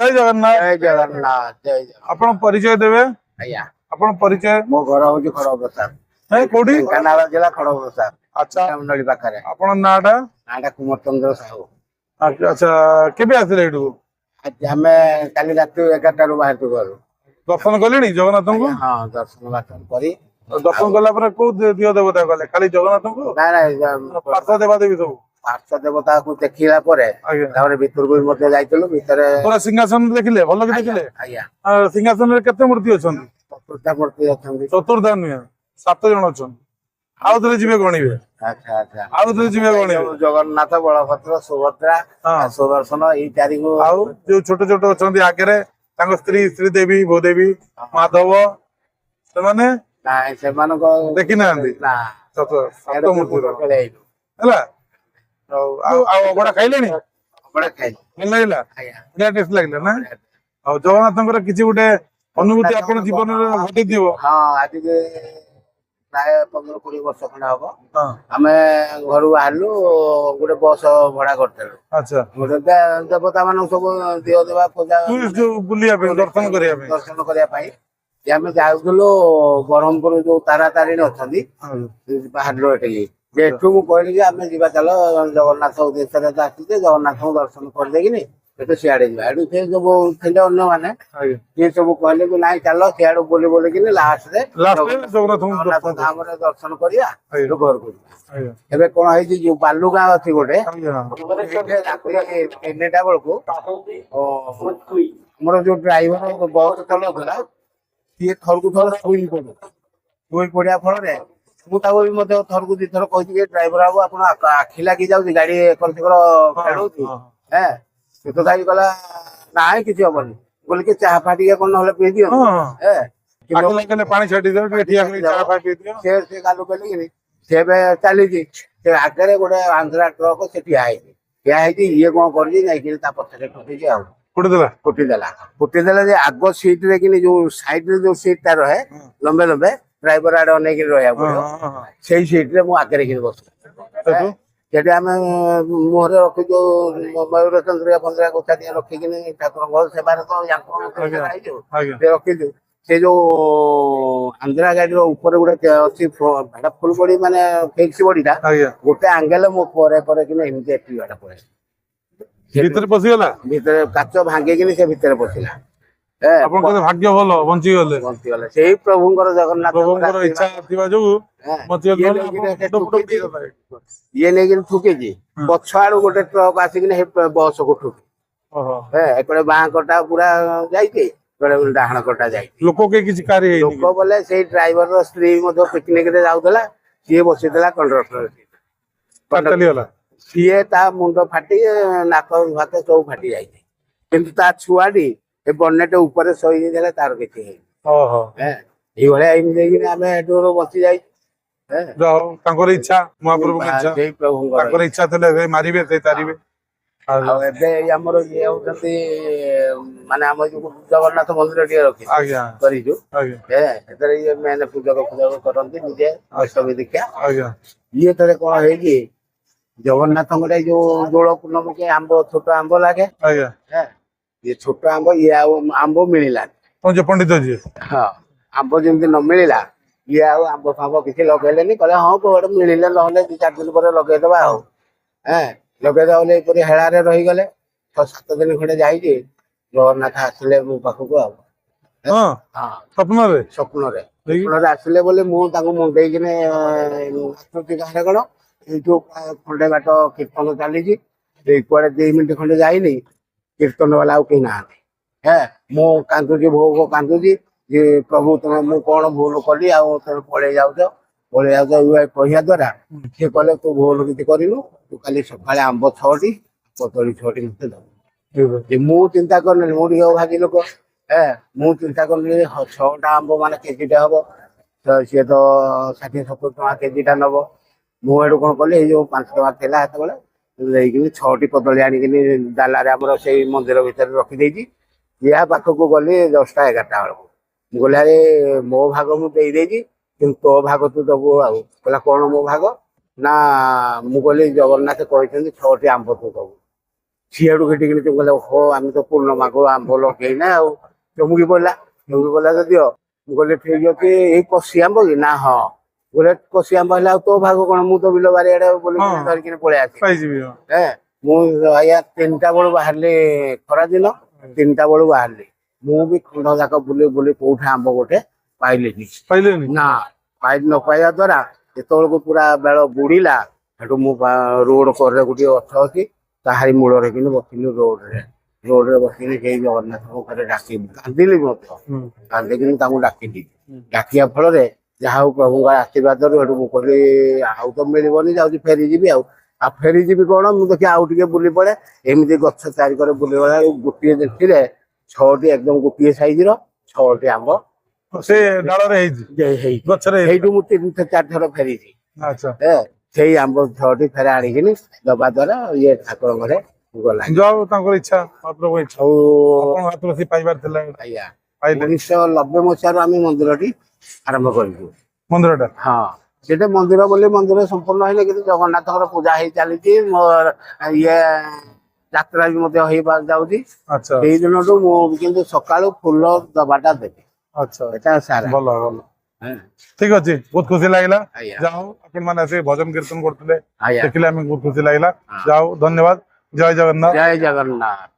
ଜୟ ଜଗନ୍ନାଥ। ଜୟ ଜଗନ୍ନାଥ ଜୟ ଜଗନ୍ନାଥ। ଆପଣ ପରିଚୟ ଦେବେ? ଆଜ୍ଞା ଆପଣ ପରିଚୟ? ମୋ ଘର ହଉଛି ଖଡଗପ୍ରସାଦ, କୋଉଠି? ଢେଙ୍କାନାଳ ଜିଲ୍ଲା ଖଡଗପ୍ରସାଦ ଆଚ୍ଛା, ରାମନଳୀ ପାଖରେ। ଆପଣଙ୍କ ନାଁ ଟା? ନାଁଟା କୁମାର ଚନ୍ଦ୍ର ସାହୁ। ଆଚ୍ଛା, କେବେ ଆସିଲେ ଏଇଠୁ? ଆଜି ଆମେ କାଲି ରାତି 11ଟାରୁ ବାହାରିଛୁ ଘରୁ। ଦର୍ଶନ କଲେଣି ଜଗନ୍ନାଥଙ୍କୁ? ଆଜ୍ଞା, ହଁ ଦର୍ଶନ ବାସନ କରି ଦର୍ଶନ କଲା ପରେ କୋଉ ଦିଅ ଦେବତା ଗଲେ? ଖାଲି ଜଗନ୍ନାଥଙ୍କୁ? ନାଇଁ ପାର୍ଶ୍ୱ ଦେବା ଦେବୀ ସବୁ? ପାର୍ଶ୍ୱ ଦେବତାକୁ ଦେଖିଲା ପରେ ଆଜ୍ଞା, ତାପରେ ଭିତରକୁ ବି ମଧ୍ୟ ଯାଇଥିଲୁ। ଭିତରେ ପୁରା ସିଂହାସନ ଦେଖିଲେ? ଭଲ କି ଦେଖିଲେ? ଆଜ୍ଞା ସିଂହାସନରେ କେତେ ମୂର୍ତ୍ତି ଅଛନ୍ତି? ଚତୁର୍ଥା ମୂର୍ତ୍ତି ଅଛନ୍ତି। ଚତୁର୍ଦ୍ଧା ନୁହେଁ, 7 ଜଣ ଅଛନ୍ତି। ଆଉ ଥରେ ଯିବେ ଗଣିବେ? ଆଚ୍ଛା ଆଚ୍ଛା। ଆଉ ଥରେ ଯିବେ ଗଣିବେ? ଜଗନ୍ନାଥ, ବଳଭଦ୍ର, ସୁଭଦ୍ରା, ହଁ। ସୁଦର୍ଶନ ଏଇ ଚାରିକୁ। ଆଉ ଯୋଉ ଛୋଟ ଛୋଟ ଅଛନ୍ତି ଆଗରେ ତାଙ୍କ ସ୍ତ୍ରୀ ଶ୍ରୀଦେବୀ, ଭୂଦେବୀ, ମାଧବ, ସେମାନେ ନାଇଁ ସେମାନଙ୍କ ଦେଖି ନାହାନ୍ତି? ନା ସାତ ମୂର୍ତ୍ତିର ହେଇଛୁ। ହେଲା। ଆଉ ଅବଢା ଖାଇଲେଣି? ଅବଢା ଖାଇଛୁ। ଭଲ ଲାଗିଲା? ଆଜ୍ଞା। ବଢିଆ ଟେଷ୍ଟ ଲାଗିଲା ନା? ଆଉ ଜଗନ୍ନାଥଙ୍କର କିଛି ଗୋଟେ ଅନୁଭୂତି ଆପଣ ଜୀବନରେ ଘଟିଥିବ? ହଁ, ଆଜି ପ୍ରାୟ 15-20 ବର୍ଷ ଖଣ୍ଡେ ହବ ହଁ। ଆମେ ଘରୁ ବାହାରିଲୁ, ଗୋଟେ ବସ ଭଡା କରିଥିଲୁ। ଆଚ୍ଛା, ଗୋଟେ ଦେବତା ମାନଙ୍କୁ ସବୁ ଦିଅ ଦେବା ପୂଜା ଟୁରିଷ୍ଟ ବୁଲିବା ପାଇଁ, ଦର୍ଶନ କରିବା ପାଇଁ? ଦର୍ଶନ କରିବା ପାଇଁ ଯେ ଆମେ ଯାଉଥିଲୁ ବ୍ରହ୍ମପୁର ଯୋଉ ତାରା ତାରିଣୀ ଅଛନ୍ତି, ବାହାରିଲୁ ଏଠିକି। ଯେ ଏଠୁ ମୁଁ କହିଲି ଯେ ଆମେ ଯିବା, ଚାଲ ଜଗନ୍ନାଥ ଉଦ୍ଦେଶ୍ୟରେ ତ ଆସିଛେ, ଜଗନ୍ନାଥଙ୍କୁ ଦର୍ଶନ କରିଦେଇକିନି ଏଠୁ ସିଆଡେ ଯିବା। ଏଠୁ ସେ ସବୁ ଥିଲେ ଅନ୍ୟମାନେ, ସିଏ ସବୁ କହିଲେ କି ନାଇଁ ଚାଲ ସିଆଡୁ ବୁଲି ବୁଲିକିନି ଲାଷ୍ଟରେ ଜଗନ୍ନାଥ ଧାମରେ ଦର୍ଶନ କରିବା, ଏଠୁ ଘରକୁ ଯିବା। ଏବେ କଣ ହେଇଛି, ଯୋଉ ବାଲୁଗାଁ ଅଛି ଗୋଟେ, 3ଟା ବେଳକୁ ଆମର ଯୋଉ ଡ୍ରାଇଭର ବସ ଚଲାଉଥିଲା, ସିଏ ଥରକୁ ଥର ଶୋଇ ପଡିବା ଫଳରେ ମୁଁ ତାକୁ ବି ମଧ୍ୟ ଥରକୁ 2 ଥର କହିଛି ଯେ ଡ୍ରାଇଭର ବାବୁ ଆପଣ ଆଖି ଲାଗି ଯାଉଛି, ଗାଡି ଏକର ସେକର ଖେଳଉଛି। ସେ ତ ଯାଇ ଗଲା, ନାଇଁ କିଛି ହବନି। ବୋଲି କି ଚାହା ଫା ଟିକେ କଣ ନହେଲେ ପିଇ ଦିଅ। ପାଣି ଛାଟିଦିଅ, ଟିକେ ଠିଆ କରି ଚା ଫା ପିଇ ଦିଅ। ସେ ଗାଲୁ କଲିକିନି ସେ ଏବେ ଚାଲିଛି। ସେ ଆଗରେ ଗୋଟେ ଆନ୍ଧ୍ରା ଟ୍ରକ ସେ ଠିଆ ହେଇଛି। ଇଏ କଣ କରିଛି, ଯାଇକିରି ତା ପଛରେ ଠୁକିଛି ଆଉ ଫୁଟିଦେଲା ଯେ ଆଗ ସିଟ ରେ କିନି ଯୋଉ ସାଇଡ ରେ ଯୋଉ ସିଟ ଟା ରହେ ଲମ୍ବେ ଲମ୍ବେ, ଡ୍ରାଇଭର ଆଡେ ଅନେଇକି ରହିବାକୁ ପଡିବ। ସେଇ ସିଟ ରେ ମୁଁ ଆଗରେ କିନି ବସିଛି। ସେଠି ଆମେ ମୁହଁରେ ରଖିଛୁ ମୟୂର ଚନ୍ଦ୍ରିକା ଫନ୍ଦ୍ରିକା ଗୋଛା ଟିକେ ରଖିକିନି ଠାକୁରଙ୍କ ସେବାରେ ତ ରଖିଛୁ। ସେ ଯୋଉ ଆନ୍ଧ୍ରା ଗାଡିର ଉପରେ ଗୋଟେ ଅଛି ଫୁଲ ବଡି, ମାନେ ଫିକ୍ସ ବଡିଟା, ଗୋଟେ ଆଙ୍ଗେଲ ମୋ ପରେ କିନି ଏମିତି ଏଠି ବାଟ ପଡେ, ଭିତରେ ପଶିଗଲା। ଭିତରେ କାଚ ଭାଙ୍ଗିକିନି ସେ ଭିତରେ ପଶିଲା। ଆପଣଙ୍କର ଭାଗ୍ୟ ଭଲ, ବଞ୍ଚିଗଲେ। ସେଇ ପ୍ରଭୁଙ୍କର, ଜଗନ୍ନାଥଙ୍କର ଇଚ୍ଛା ଥିବା ଯୋଗୁ ଇଏ ନେଇକିନି ଠୁକିଛି। ପଛ ଆଡୁ ଗୋଟେ ଟ୍ରକ୍ ଆସିକିନି ବସକୁ ଠୁକି, ଏପଟେ ବାଁ କଟା ପୁରା ଯାଇଛି, ଡାହାଣ କଟା ଯାଇଛି। ଲୋକ କେହି କିଛି କାରି ହେଇନି? ଲୋକ ବୋଲେ ସେଇ ଡ୍ରାଇଭରର ସ୍ତ୍ରୀ ମଧ୍ୟ ପିକନିକ ରେ ଯାଉଥିଲା, ସିଏ ବସିଥିଲା କଣ୍ଡକ୍ଟର। ସିଏ ତା ମୁଣ୍ଡ ଫାଟି, ନାକ ଭାତ ସବୁ ଫାଟି ଯାଇଛି। କିନ୍ତୁ ତା ଛୁଆଟି ଏ ବନେଟ ଉପରେ ଶୋଇ ଯାଇଥିଲା, ତାର କିଛି ହେଇନି। ଏଇଭଳିଆ ଏମିତି ଦେଇକିନି ଆମେ ଏଠୁ ବଞ୍ଚି ଯାଇଛୁ। ତାଙ୍କର ଇଚ୍ଛା, ମହାପ୍ରଭୁଙ୍କ ଇଚ୍ଛା, ତାଙ୍କର ଇଚ୍ଛା ଥିଲେ ମାରିବେ, ସେ ତାରିବେ। ଆଉ ଏବେ ଆମର ଇଏ ହଉଛନ୍ତି, ମାନେ ଆମ ଯୋଉ ଜଗନ୍ନାଥ ମନ୍ଦିର ଟିକେ କରିଛୁ, ସେଥିରେ ଇଏ ମେନ୍ ପୂଜକ କରନ୍ତି, ନିଜେ ବୈଷ୍ଣବୀ ଦୀକ୍ଷା। ଇଏ ଥରେ କଣ ହେଇଛି, ଜଗନ୍ନାଥଙ୍କର ଏଇ ଯୋଉ ଦୋଳ ପୂର୍ଣ୍ଣମୀ ଆମ୍ବ, ଛୋଟ ଆମ୍ବ ଲାଗେ, ଇଏ ଛୋଟ ଆମ୍ବ, ଇଏ ଆଉ ଆମ୍ବ ମିଳିଲାନି। ପଣ୍ଡିତ ଯିଏ, ହଁ, ଆମ୍ବ ଯେମିତି ନ ମିଳିଲା, ଇଏ ଆଉ ଆମ୍ବ ଫାମ୍ବ କିଛି ଲଗେଇଲେନି। କହିଲେ ହଁ କୋଉଟେ ମିଳିଲେ ନହେଲେ 2-4 ଦିନ ପରେ ଲଗେଇଦବା ଆଉ। ଲଗେଇଦବା ବୋଲି ଏପରି ହେଳାରେ ରହିଗଲେ। 6-7 ଦିନ ଖଣ୍ଡେ ଯାଇଛି, ଜଗନ୍ନାଥ ଆସିଲେ ମୋ ପାଖକୁ ଆଉ। ସ୍ୱପ୍ନରେ ଆସିଲେ ବୋଲି ମୁଁ ତାଙ୍କୁ ମୁଣ୍ଡେଇକିନି ଗାଁରେ କଣ ଏଇଠୁ ଖଣ୍ଡେ ବାଟ କୀର୍ତ୍ତନ ଚାଲିଛି, କୁଆଡେ 2 ମିନିଟ ଖଣ୍ଡେ ଯାଇନି, କୀର୍ତ୍ତନ ବାଲା ଆଉ କେହି ନାହାନ୍ତି। ମୁଁ କାନ୍ଦୁଛି, ଭୋଗ କାନ୍ଦୁଛି ଯେ ପ୍ରଭୁ ତମେ ମୁଁ କଣ ଭୁଲ କଲି, ଆଉ ତମେ ପଳେଇ ଯାଉଛ କହିବା ଦ୍ୱାରା ସିଏ କହିଲେ ତୁ ଭୁଲ କିଛି କରିନୁ, ତୁ କାଲି ସକାଳେ ଆମ୍ବ 6ଟି, କଦଳୀ 6ଟି ମତେ ଦବୁ। ମୁଁ ଚିନ୍ତା କରିନେଲି, ମୁଁ ଟିକେ ଭାଗି ଲୋକ, ମୁଁ ଚିନ୍ତା କରିନେଲି 6ଟା ଆମ୍ବ ମାନେ କେଜିଟେ ହବ, ସିଏ ତ 60-70 ଟଙ୍କା କେଜିଟା ନବ। ମୁଁ ଏଠୁ କଣ କଲି, ଏଇ ଯୋଉ 5 ଟଙ୍କା ଥିଲା ସେତେବେଳେ ଦେଇକିନି 6ଟି କଦଳୀ ଆଣିକିନି ଡାଲାରେ ଆମର ସେଇ ମନ୍ଦିର ଭିତରେ ରଖିଦେଇଛି। ୟା ପାଖକୁ ଗଲି 10ଟା-11ଟା ବେଳକୁ, ମୁଁ କହିଲି ଆରେ ମୋ ଭାଗ ମୁଁ ଦେଇଦେଇଛି, କିନ୍ତୁ ତୋ ଭାଗ ତୁ ଦବୁ ଆଉ। କହିଲା କଣ ମୋ ଭାଗ? ନା ମୁଁ କହିଲି ଜଗନ୍ନାଥ କହିଛନ୍ତି 6ଟି ଆମ୍ବ ତୁ ଦବୁ। ସିଆଡୁ ଘିଟିକିନି ତ କହିଲେ ହୋ ଆମେ ତ ପୂର୍ଣ୍ଣମାକୁ ଆମ୍ବ ଲଗେଇନା ଆଉ ଚମୁକି ପଡିଲା ଯଦିଓ ମୁଁ କହିଲି ଠିକ ଅଛି ଏଇ କଷି ଆମ୍ବ କି ନା ହଁ ଗୋଟେ କଷି ଆମ୍ବ ହେଲେ ଆଉ ତୋ ଭାଗ କଣ ମୁଁ ତ ବିଲ ବାରିଆଡେ ବୋଲି ହଁ। ଧରିକିନି ପଳେଇ ଆସିବି ପାଇଯିବି ହଁ। ମୁଁ ଆଜ୍ଞା 3ଟା ବେଳୁ ବାହାରିଲି ଖରା ଦିନ 3ଟା ବେଳୁ ବାହାରିଲି ମୁଁ ବି ଖଣ୍ଡ ଯାକ ବୁଲି ବୁଲି କୋଉଠି ଆମ୍ବ ଗୋଟେ ପାଇଲିନି ପାଇଲେନି ନା ପାଇ ନ ପାଇବା ଦ୍ଵାରା ଯେତେବେଳକୁ ପୁରା ବେଳ ବୁଡିଲା ସେଠୁ ମୁଁ ରୋଡ କରରେ ଗୋଟିଏ ଗଛ ଅଛି ତାହାରି ମୂଳରେ କିନ୍ତୁ ବସିଲି ରୋଡରେ ବସିଲି ସେଇ ଜଗନ୍ନାଥଙ୍କ ଘରେ ଡାକିଲି କାନ୍ଦିଲି ମଧ୍ୟ କାନ୍ଦିକିନି ତାଙ୍କୁ ଡାକିଲି ଡାକିବା ଫଳରେ ଯାହା ହଉ ପ୍ରଭୁଙ୍କ ଆଶୀର୍ବାଦରୁ ସେଠୁ ମୁଁ କହିଲି ଆଉ ତ ମିଳିବନି ଯାଉଛି ଫେରିଯିବି ଆଉ ଫେରିଯିବି କଣ ମୁଁ ଦେଖି ଆଉ ଟିକେ ବୁଲି ପଡେ ଏମିତି ଗଛ ଚାରିକରେ ବୁଲି ପଡେ ଗୋଟିଏ ଦେଖିଲେ 6ଟି ଏକଦମ ଗୋଟିଏ ସାଇଜର 6ଟି ଆମ୍ବ ସେ ଡାଳରେ ହେଇଛି ହେଇଛି ଗଛରେ ହେଇଛି। ସେଇଠୁ ମୁଁ 3-4 ଥର ଫେରିଛି ଆଚ୍ଛା ସେଇ ଆମ୍ବ 6ଟି ଫେରେ ଆଣିକିନି ଦବା ଦ୍ଵାରା ଇଏ ଠାକୁର ଘରେ ଗଲା ଯାଉ ତାଙ୍କର ଇଚ୍ଛା ମହାପ୍ରଭୁ ଇଚ୍ଛା ଆଉ ଆପଣଙ୍କ ହାତରୁ ସେ ପାଇବାର ଥିଲା ଆଜ୍ଞା ପାଇଲେ 1990 ମସିହାରୁ ଆମେ ମନ୍ଦିରଟି ଆରମ୍ଭ କରିଛୁ ମନ୍ଦିରଟା ହଁ ସେଟା ମନ୍ଦିର ବୋଲି ମନ୍ଦିର ସମ୍ପୂର୍ଣ୍ଣ ହେଇନି କିନ୍ତୁ ଜଗନ୍ନାଥଙ୍କର ପୂଜା ହେଇ ଚାଲିଛି ଇଏ ଯାତ୍ରା ବି ମଧ୍ୟ ହେଇ ଯାଉଛି ଆଚ୍ଛା ସେଇ ଦିନଠୁ ମୁଁ କିନ୍ତୁ ସକାଳୁ ଫୁଲ ଦବାଟା ଦେବି ଆଚ୍ଛା ଏଟା ସାରା ଭଲ ଭଲ ହଁ, ଠିକ ଅଛି ବହୁତ ଖୁସି ଲାଗିଲା ଆଜ୍ଞା ଯାହା ହଉ ଆପଣ ମାନେ ଆସିକି ଭଜନ କୀର୍ତ୍ତନ କରୁଥିଲେ ଆଜ୍ଞା ଦେଖିଲେ ଆମେ ବହୁତ ଖୁସି ଲାଗିଲା ହଁ। ଯାହା ହଉ ଧନ୍ୟବାଦ ଜୟ ଜଗନ୍ନାଥ ଜୟ ଜଗନ୍ନାଥ।